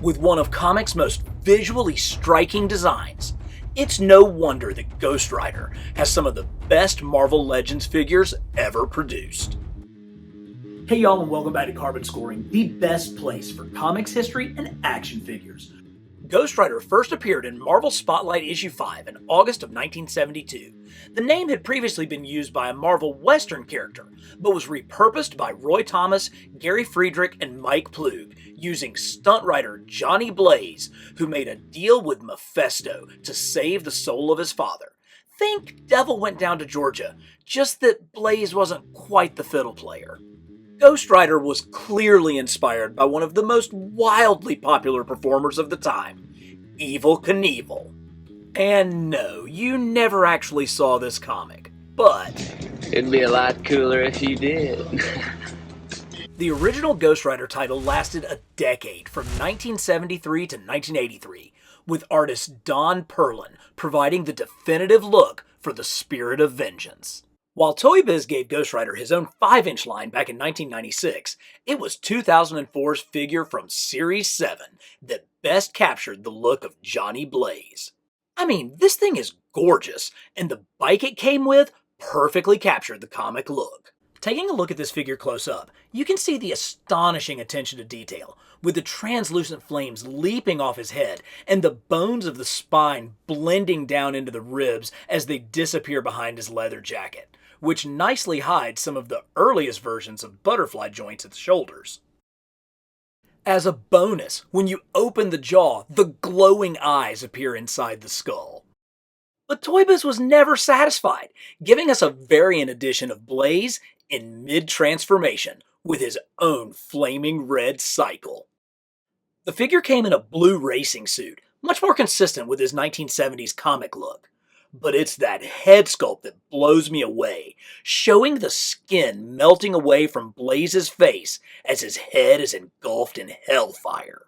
With one of comics' most visually striking designs, it's no wonder that Ghost Rider has some of the best Marvel Legends figures ever produced. Hey y'all, and welcome back to Carbon Scoring, the best place for comics history and action figures. Ghost Rider first appeared in Marvel Spotlight issue 5 in August of 1972. The name had previously been used by a Marvel Western character, but was repurposed by Roy Thomas, Gary Friedrich, and Mike Ploog, using stunt writer Johnny Blaze, who made a deal with Mephisto to save the soul of his father. Think Devil Went Down to Georgia, just that Blaze wasn't quite the fiddle player. Ghost Rider was clearly inspired by one of the most wildly popular performers of the time, Evel Knievel. And no, you never actually saw this comic, but it'd be a lot cooler if you did. The original Ghost Rider title lasted a decade, from 1973 to 1983, with artist Don Perlin providing the definitive look for the Spirit of Vengeance. While Toy Biz gave Ghost Rider his own 5-inch line back in 1996, it was 2004's figure from Series 7 that best captured the look of Johnny Blaze. I mean, this thing is gorgeous, and the bike it came with perfectly captured the comic look. Taking a look at this figure close up, you can see the astonishing attention to detail, with the translucent flames leaping off his head and the bones of the spine blending down into the ribs as they disappear behind his leather jacket, which nicely hides some of the earliest versions of butterfly joints at the shoulders. As a bonus, when you open the jaw, the glowing eyes appear inside the skull. But Toy Biz was never satisfied, giving us a variant edition of Blaze in mid-transformation with his own flaming red cycle. The figure came in a blue racing suit, much more consistent with his 1970s comic look. But it's that head sculpt that blows me away, showing the skin melting away from Blaze's face as his head is engulfed in hellfire.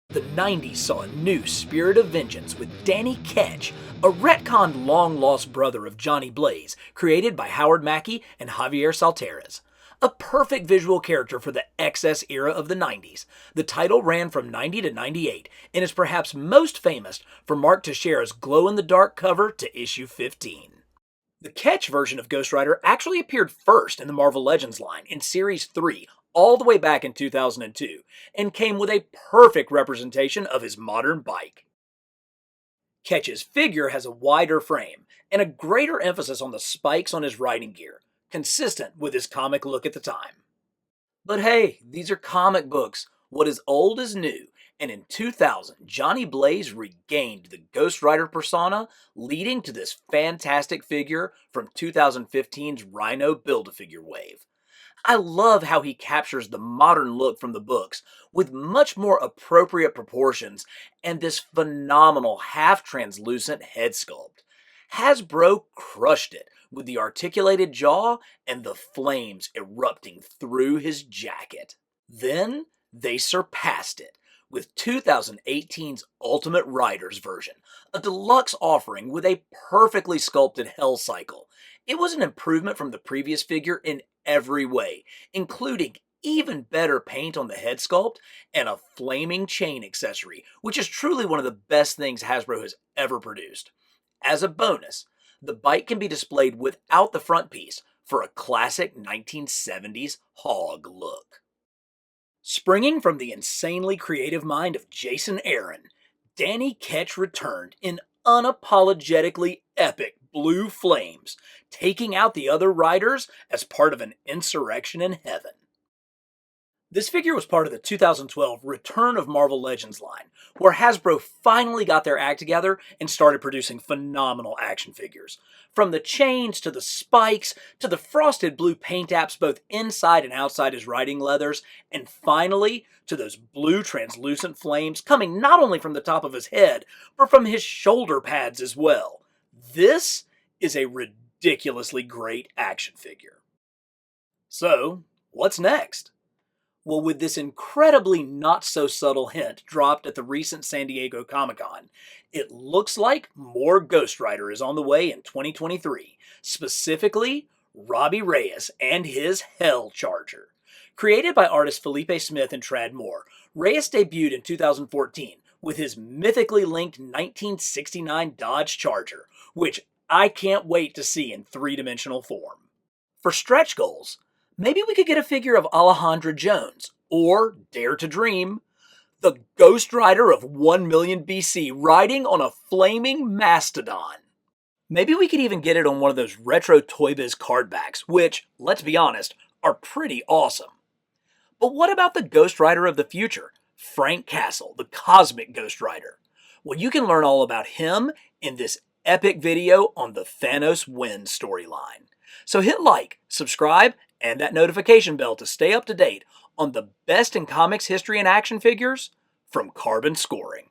The 90s saw a new Spirit of Vengeance with Danny Ketch, a retconned long-lost brother of Johnny Blaze, created by Howard Mackie and Javier Saltares. A perfect visual character for the XS era of the 90s, the title ran from 90 to 98 and is perhaps most famous for Mark Teixeira's glow-in-the-dark cover to issue 15. The Ketch version of Ghost Rider actually appeared first in the Marvel Legends line in Series 3 all the way back in 2002 and came with a perfect representation of his modern bike. Ketch's figure has a wider frame and a greater emphasis on the spikes on his riding gear, consistent with his comic look at the time. But hey, these are comic books. What is old is new, and in 2000, Johnny Blaze regained the Ghost Rider persona, leading to this fantastic figure from 2015's Rhino Build-A-Figure wave. I love how he captures the modern look from the books with much more appropriate proportions and this phenomenal half-translucent head sculpt. Hasbro crushed it with the articulated jaw and the flames erupting through his jacket. Then they surpassed it with 2018's Ultimate Riders version, a deluxe offering with a perfectly sculpted hell cycle. It was an improvement from the previous figure in every way, including even better paint on the head sculpt and a flaming chain accessory, which is truly one of the best things Hasbro has ever produced. As a bonus, the bike can be displayed without the front piece for a classic 1970s hog look. Springing from the insanely creative mind of Jason Aaron, Danny Ketch returned in unapologetically epic blue flames, taking out the other riders as part of an insurrection in heaven. This figure was part of the 2012 Return of Marvel Legends line, where Hasbro finally got their act together and started producing phenomenal action figures. From the chains to the spikes to the frosted blue paint apps both inside and outside his riding leathers, and finally to those blue translucent flames coming not only from the top of his head, but from his shoulder pads as well. This is a ridiculously great action figure. So, what's next? Well, with this incredibly not-so-subtle hint dropped at the recent San Diego Comic-Con, it looks like more Ghost Rider is on the way in 2023, specifically Robbie Reyes and his Hell Charger. Created by artists Felipe Smith and Trad Moore, Reyes debuted in 2014 with his mythically linked 1969 Dodge Charger, which I can't wait to see in three-dimensional form. For stretch goals, maybe we could get a figure of Alejandra Jones, or Dare to Dream, the Ghost Rider of 1 million BC riding on a flaming mastodon. Maybe we could even get it on one of those retro Toy Biz card backs, which, let's be honest, are pretty awesome. But what about the Ghost Rider of the future, Frank Castle, the Cosmic Ghost Rider? Well, you can learn all about him in this epic video on the Thanos Win storyline. So hit like, subscribe, and that notification bell to stay up to date on the best in comics history and action figures from Carbon Scoring.